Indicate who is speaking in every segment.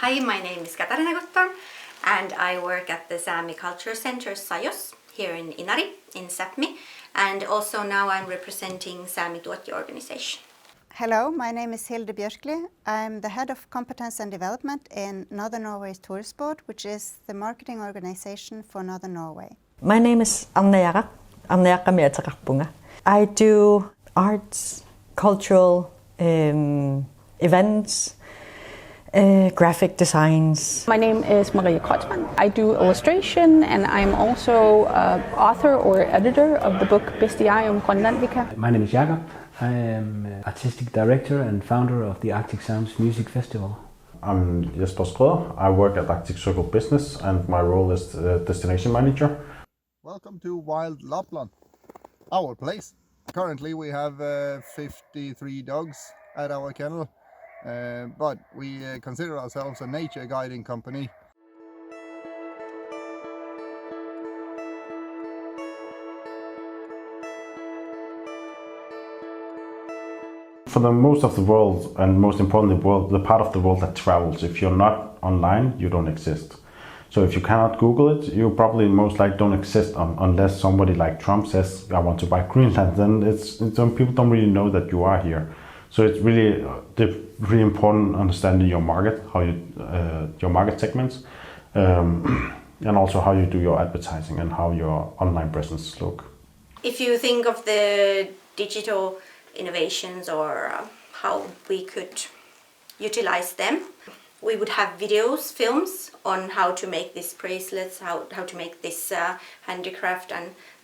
Speaker 1: Hi, my name is Katarina Guttorm and I work at the Sami Culture Center Sajos here in Inari, in Sápmi, and also now I'm representing Sami Tuotji organization.
Speaker 2: Hello, my name is Hilde Björkli. I'm the head of competence and development in Northern Norway's Tursport, which is the marketing organization for Northern Norway.
Speaker 3: My name is Anna Jara Mietarappunga. I do arts, cultural events, graphic designs.
Speaker 4: My name is Maria Kreutzmann. I do illustration and I'm also author or editor of the book Bestiae om Grønlandika.
Speaker 5: My name is Jakob. I am artistic director and founder of the Arctic Sounds Music Festival.
Speaker 6: I'm Jesper Skrøder. I work at Arctic Circle Business and my role is destination manager.
Speaker 7: Welcome to Wild Lapland, our place. Currently we have 53 dogs at our kennel, but we consider ourselves a nature guiding company.
Speaker 6: For the most of the world, and most importantly the part of the world that travels, if you're not online, you don't exist. So if you cannot Google it, you probably most likely don't exist unless somebody like Trump says, I want to buy Greenland, then some people don't really know that you are here. So it's really important understanding your market, how you, your market segments, and also how you do your advertising and how your online presence look.
Speaker 1: If you think of the digital innovations or how we could utilize them, we would have videos, films on how to make these bracelets, how to make this handicraft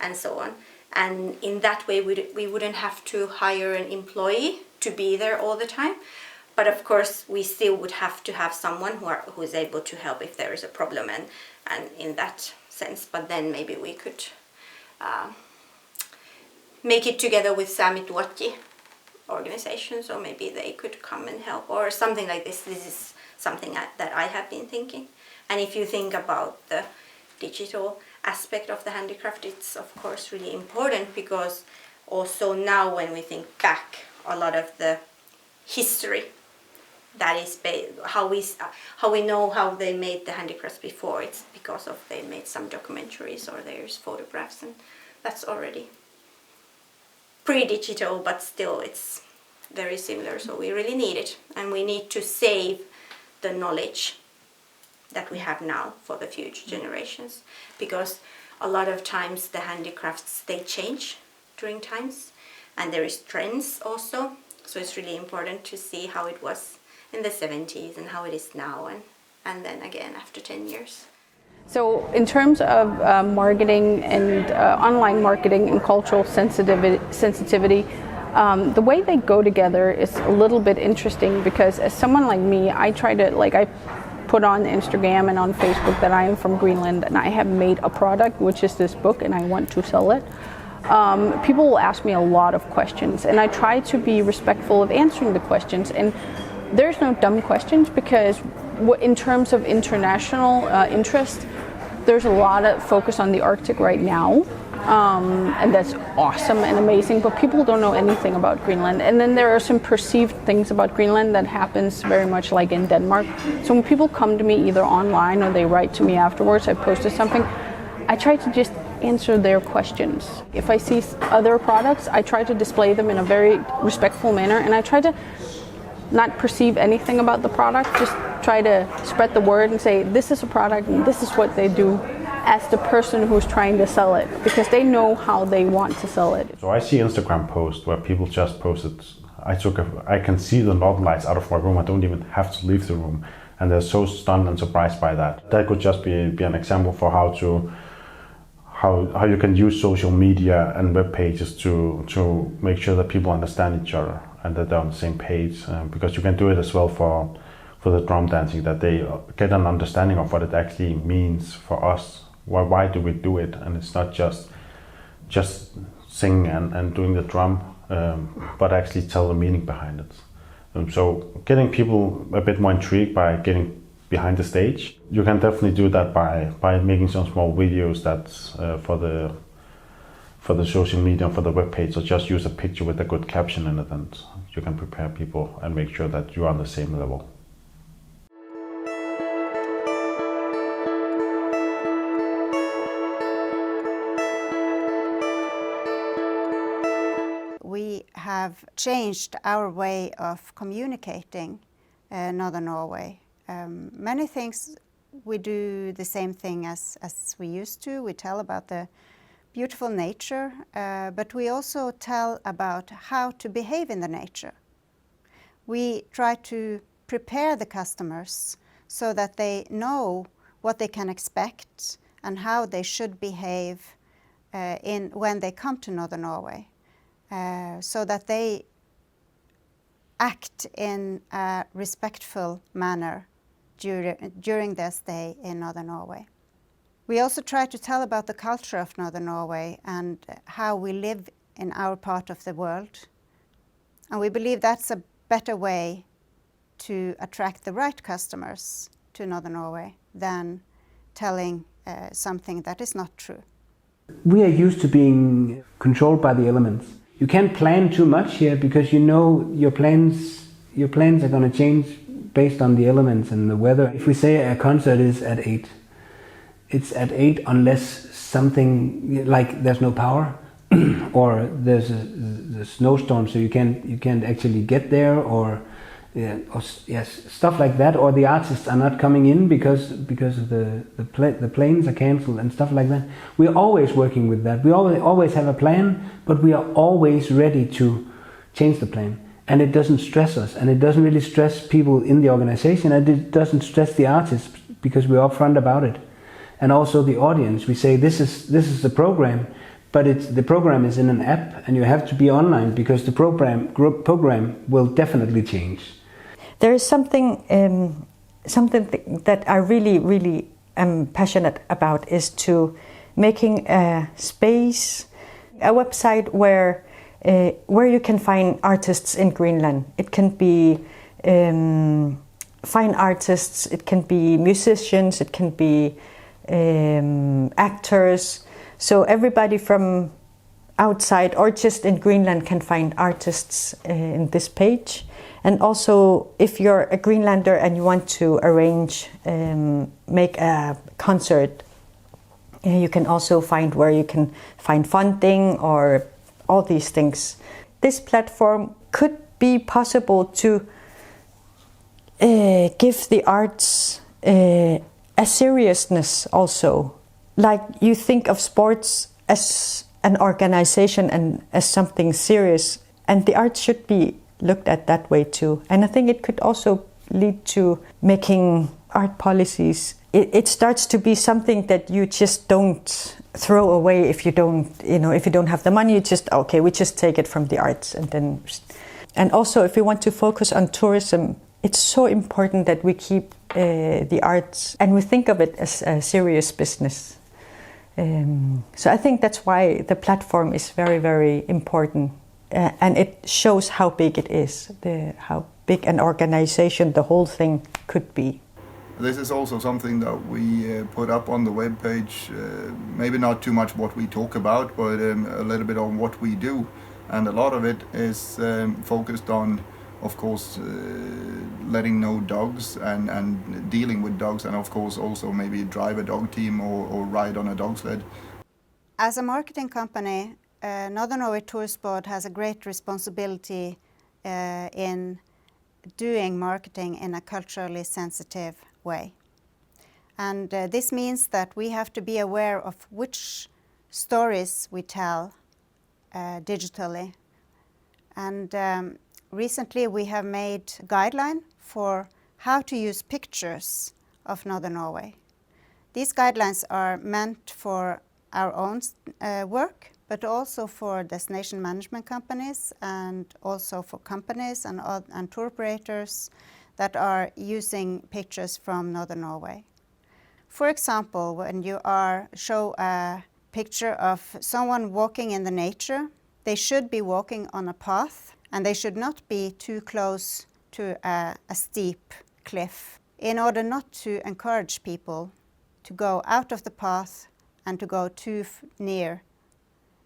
Speaker 1: and so on. And in that way we wouldn't have to hire an employee to be there all the time. But of course we still would have to have someone who is able to help if there is a problem and in that sense. But then maybe we could make it together with Sami Tuotji organization, so maybe they could come and help or something like this. This is something that I have been thinking. And if you think about the digital aspect of the handicraft, it's of course really important because also now when we think back, a lot of the history that is how we know how they made the handicrafts before, it's because of they made some documentaries or there's photographs, and that's already pre-digital, but still it's very similar, so we really need it, and we need to save the knowledge that we have now for the future generations, because a lot of times the handicrafts, they change during times, and there is trends also, so it's really important to see how it was in the 70s and how it is now, and then again after 10 years.
Speaker 4: So in terms of marketing and online marketing and cultural sensitivity, the way they go together is a little bit interesting because as someone like me, I try to, I put on Instagram and on Facebook that I am from Greenland and I have made a product, which is this book, and I want to sell it. People will ask me a lot of questions and I try to be respectful of answering the questions, and there's no dumb questions because in terms of international interest, there's a lot of focus on the Arctic right now, and that's awesome and amazing, but people don't know anything about Greenland. And then there are some perceived things about Greenland that happens very much like in Denmark. So when people come to me either online or they write to me afterwards, I posted something, I try to just answer their questions. If I see other products, I try to display them in a very respectful manner, and I try to not perceive anything about the product, just try to spread the word and say this is a product and this is what they do as the person who's trying to sell it, because they know how they want to sell it.
Speaker 6: So I see Instagram posts where people just posted, I can see the northern lights out of my room, I don't even have to leave the room, and they're so stunned and surprised by that. That could just be an example for how you can use social media and web pages to make sure that people understand each other and that they're on the same page, because you can do it as well for the drum dancing, that they get an understanding of what it actually means for us. Why do we do it? And it's not just sing and doing the drum, but actually tell the meaning behind it. So getting people a bit more intrigued by getting behind the stage, you can definitely do that by making some small videos that's for the social media, for the web page, or just use a picture with a good caption in it, and you can prepare people and make sure that you're on the same level.
Speaker 2: have changed our way of communicating Northern Norway. Many things we do the same thing as we used to. We tell about the beautiful nature, but we also tell about how to behave in the nature. We try to prepare the customers so that they know what they can expect and how they should behave when they come to Northern Norway, so that they act in a respectful manner during their stay in Northern Norway. We also try to tell about the culture of Northern Norway and how we live in our part of the world. And we believe that's a better way to attract the right customers to Northern Norway than telling something that is not true.
Speaker 5: We are used to being controlled by the elements. You can't plan too much here because you know your plans are going to change based on the elements and the weather. If we say a concert is at 8, it's at 8 unless something like there's no power or there's a snowstorm, so you can't actually get there, or stuff like that, or the artists are not coming in because of the planes are cancelled and stuff like that. We're always working with that. We always have a plan, but we are always ready to change the plan. And it doesn't stress us, and it doesn't really stress people in the organization, and it doesn't stress the artists because we're upfront about it. And also the audience, we say this is the program, but the program is in an app, and you have to be online because the program will definitely change.
Speaker 3: There is something that I really am passionate about, is to making a space, a website where you can find artists in Greenland. It can be fine artists, it can be musicians, it can be actors. So everybody from outside or just in Greenland can find artists in this page. And also, if you're a Greenlander and you want to arrange, make a concert, you can also find where you can find funding or all these things. This platform could be possible to give the arts a seriousness also. Like you think of sports as an organization and as something serious, and the arts should be looked at that way too. And I think it could also lead to making art policies. It starts to be something that you just don't throw away if you don't have the money. You just, okay, we just take it from the arts. And also, if we want to focus on tourism, it's so important that we keep the arts and we think of it as a serious business. So I think that's why the platform is very, very important. And it shows how big it is, how big an organization the whole thing could be.
Speaker 7: This is also something that we put up on the webpage, maybe not too much what we talk about, but a little bit on what we do. And a lot of it is focused on, of course, letting know dogs and dealing with dogs, and of course also maybe drive a dog team or ride on a dog sled.
Speaker 2: As a marketing company, Northern Norway Tourist Board has a great responsibility in doing marketing in a culturally sensitive way. And this means that we have to be aware of which stories we tell digitally. And recently we have made a guideline for how to use pictures of Northern Norway. These guidelines are meant for our own work, but also for destination management companies and also for companies and tour operators that are using pictures from Northern Norway. For example, when you show a picture of someone walking in the nature, they should be walking on a path and they should not be too close to a steep cliff in order not to encourage people to go out of the path and to go too near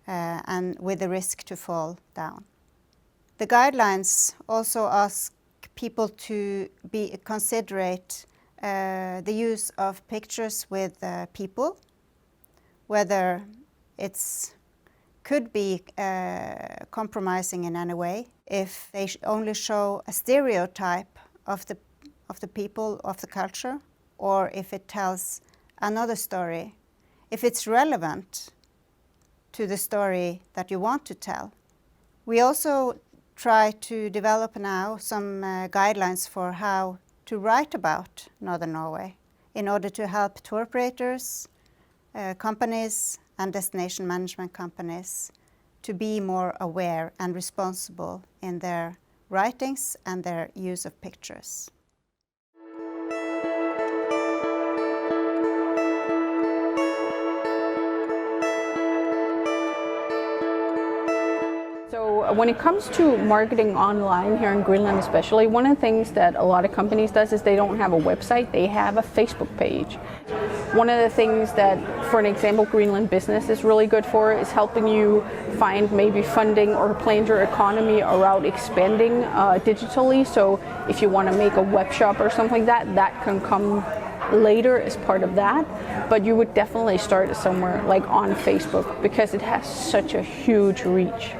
Speaker 2: and with the risk to fall down. The guidelines also ask people to be considerate the use of pictures with people, whether it's could be compromising in any way if they only show a stereotype of the people, of the culture, or if it tells another story, if it's relevant to the story that you want to tell. We also try to develop now some guidelines for how to write about Northern Norway in order to help tour operators, companies and destination management companies to be more aware and responsible in their writings and their use of pictures.
Speaker 4: So when it comes to marketing online here in Greenland especially, one of the things that a lot of companies does is they don't have a website, they have a Facebook page. One of the things that, for an example, Greenland Business is really good for is helping you find maybe funding or plan your economy around expanding digitally. So if you want to make a web shop or something like that, that can come later as part of that. But you would definitely start somewhere like on Facebook because it has such a huge reach.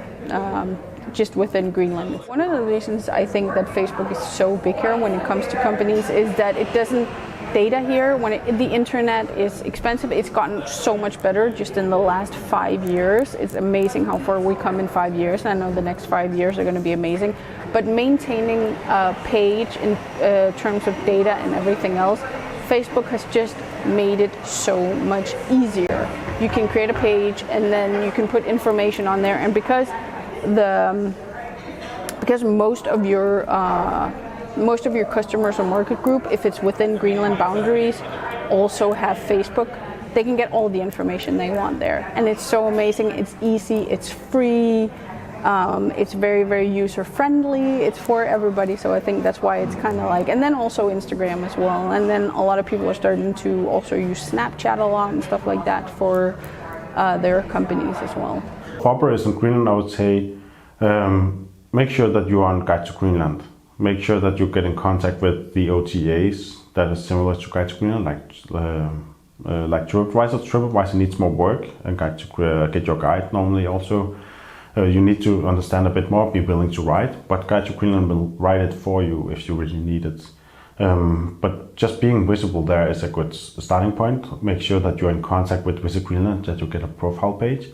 Speaker 4: Just within Greenland. One of the reasons I think that Facebook is so big here when it comes to companies is that it doesn't data here. When the internet is expensive, it's gotten so much better just in the last 5 years. It's amazing how far we come in 5 years. I know the next 5 years are going to be amazing. But maintaining a page in terms of data and everything else, Facebook has just made it so much easier. You can create a page and then you can put information on there, and because most of your customers or market group, if it's within Greenland boundaries, also have Facebook, they can get all the information they want there. And it's so amazing, it's easy, it's free, it's very, very user friendly, it's for everybody. So I think that's why it's kind of like, and then also Instagram as well. And then a lot of people are starting to also use Snapchat a lot and stuff like that for their companies as well.
Speaker 6: For operators in Greenland, I would say make sure that you are on Guide to Greenland. Make sure that you get in contact with the OTAs that is similar to Guide to Greenland, like TripAdvisor. TripAdvisor needs more work, and Guide to Get Your Guide normally also. You need to understand a bit more, be willing to write, but Guide to Greenland will write it for you if you really need it. But just being visible there is a good starting point. Make sure that you're in contact with Visit Greenland, that you get a profile page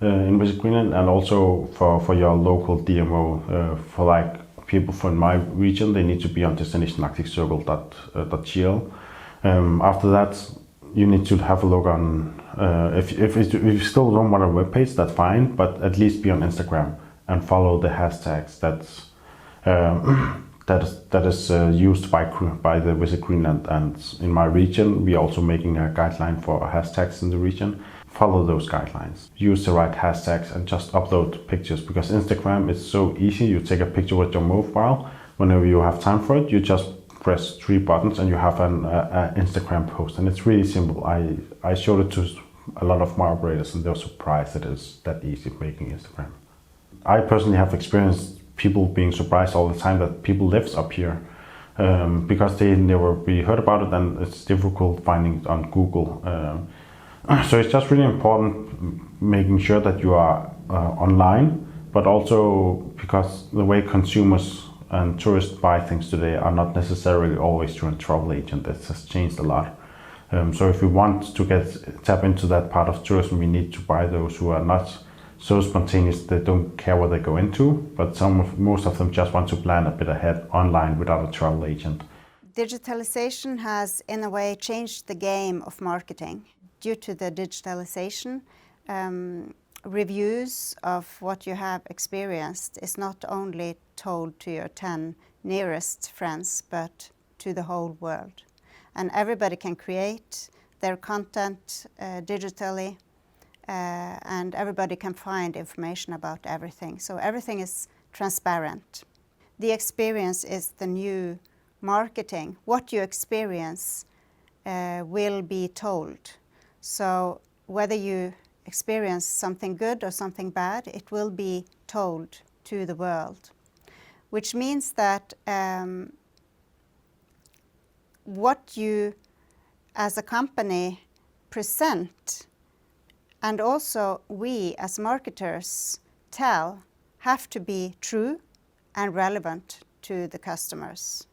Speaker 6: in Visit Greenland, and also for your local DMO. For like people from my region, they need to be on destinationarcticcircle.gl. After that, you need to have a look on, if you still don't want a web page, that's fine, but at least be on Instagram and follow the hashtags that is used by the Visit Greenland. And in my region, we're also making a guideline for hashtags in the region. Follow those guidelines. Use the right hashtags and just upload pictures, because Instagram is so easy. You take a picture with your mobile. Whenever you have time for it, you just press 3 buttons and you have an Instagram post, and it's really simple. I showed it to a lot of my operators and they're surprised that it's that easy making Instagram. I personally have experienced people being surprised all the time that people lives up here because they never heard about it, and it's difficult finding it on Google. So it's just really important making sure that you are online, but also because the way consumers and tourists buy things today are not necessarily always through a travel agent. It has changed a lot. So if we want to tap into that part of tourism, we need to buy those who are not so spontaneous. They don't care what they go into, but most of them just want to plan a bit ahead online without a travel agent.
Speaker 2: Digitalization has, in a way, changed the game of marketing. Due to the digitalization, reviews of what you have experienced is not only told to your 10 nearest friends, but to the whole world. And everybody can create their content digitally, and everybody can find information about everything. So everything is transparent. The experience is the new marketing. What you experience will be told. So whether you experience something good or something bad, it will be told to the world, which means that what you as a company present And also we as marketers have to be true and relevant to the customers.